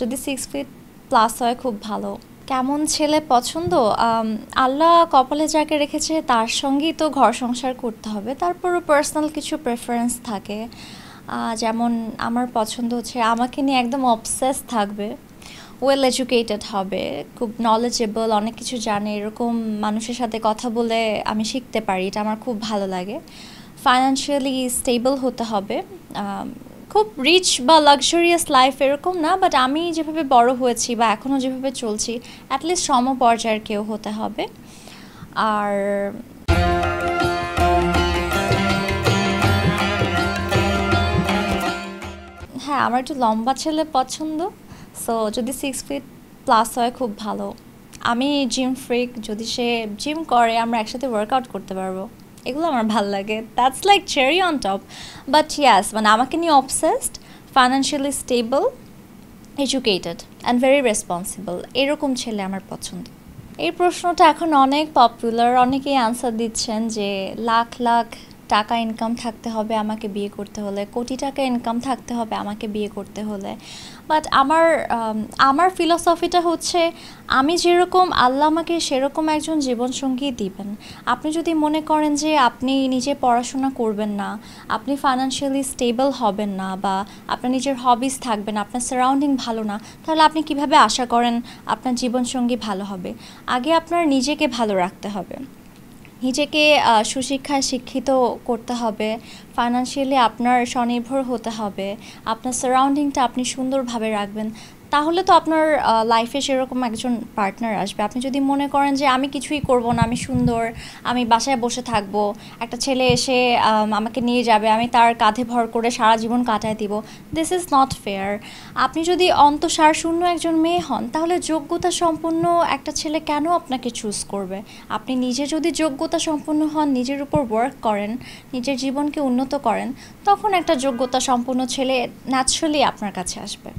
যদি 6 fit plus হয় খুব ভালো। কেমন ছেলে পছন্দ? আল্লাহ কপালে যাকে রেখেছে তার সঙ্গেই তো ঘর সংসার করতে হবে। তারপরও পার্সোনাল কিছু প্রেফারেন্স থাকে। যেমন আমার পছন্দ হচ্ছে আমাকে নিয়ে একদম অবসেস থাকবে, ওয়েল এডুকেটেড হবে, খুব নলেজেবল, অনেক কিছু জানে, এরকম মানুষের সাথে কথা বলে আমি শিখতে পারি, এটা আমার খুব ভালো লাগে। ফাইন্যান্সিয়ালি স্টেবল হতে হবে। খুব রিচ বা লাক্সারিয়াস লাইফ এরকম না, বাট আমি যেভাবে বড় হয়েছি বা এখনও যেভাবে চলছি অ্যাটলিস্ট সমপর্যায়ের কেউ হতে হবে। আর হ্যাঁ, আমার একটু লম্বা ছেলে পছন্দ। সো যদি 6 ফিট প্লাস হয় খুব ভালো। আমি জিম ফ্রিক, যদি সে জিম করে আমরা একসাথে ওয়ার্কআউট করতে পারবো, এগুলো আমার ভাল লাগে। That's like cherry on top. But ইয়াস, মানে আমাকে নিয়ে obsessed, financially stable, educated and very responsible, এরকম ছেলে আমার পছন্দ। এই প্রশ্নটা এখন অনেক পপুলার, অনেকেই আনসার দিচ্ছেন যে লাখ লাখ টাকা ইনকাম থাকতে হবে আমাকে বিয়ে করতে হলে, কোটি টাকা ইনকাম থাকতে হবে আমাকে বিয়ে করতে হলে। বাট আমার ফিলসফিটা হচ্ছে আমি যেরকম, আল্লাহ আমাকে সেরকম একজন জীবনসঙ্গী দিবেন। আপনি যদি মনে করেন যে আপনি নিজে পড়াশোনা করবেন না, আপনি ফাইন্যান্সিয়ালি স্টেবল হবেন না, বা আপনার নিজের হবিস থাকবে না, আপনার সারাউন্ডিং ভালো না, তাহলে আপনি কিভাবে আশা করেন আপনার জীবনসঙ্গী ভালো হবে? আগে আপনার নিজেকে ভালো রাখতে হবে, নিজেকে সুশিক্ষায় শিক্ষিত করতে হবে, ফাইন্যান্সিয়ালি আপনার স্বনির্ভর হতে হবে, আপনার সারাউন্ডিংটা আপনি সুন্দরভাবে রাখবেন, তাহলে তো আপনার লাইফে সেরকম একজন পার্টনার আসবে। আপনি যদি মনে করেন যে আমি কিছুই করব না, আমি সুন্দর, আমি বাসায় বসে থাকবো, একটা ছেলে এসে আমাকে নিয়ে যাবে, আমি তার কাঁধে ভর করে সারা জীবন কাটায় দিব, দিস ইজ নট ফেয়ার। আপনি যদি অন্তঃসার শূন্য একজন মেয়ে হন, তাহলে যোগ্যতা সম্পন্ন একটা ছেলে কেন আপনাকে চুজ করবে? আপনি নিজে যদি যোগ্যতা সম্পন্ন হন, নিজের উপর ওয়ার্ক করেন, নিজের জীবনকে উন্নত করেন, তখন একটা যোগ্যতা সম্পন্ন ছেলে ন্যাচারালি আপনার কাছে আসবে।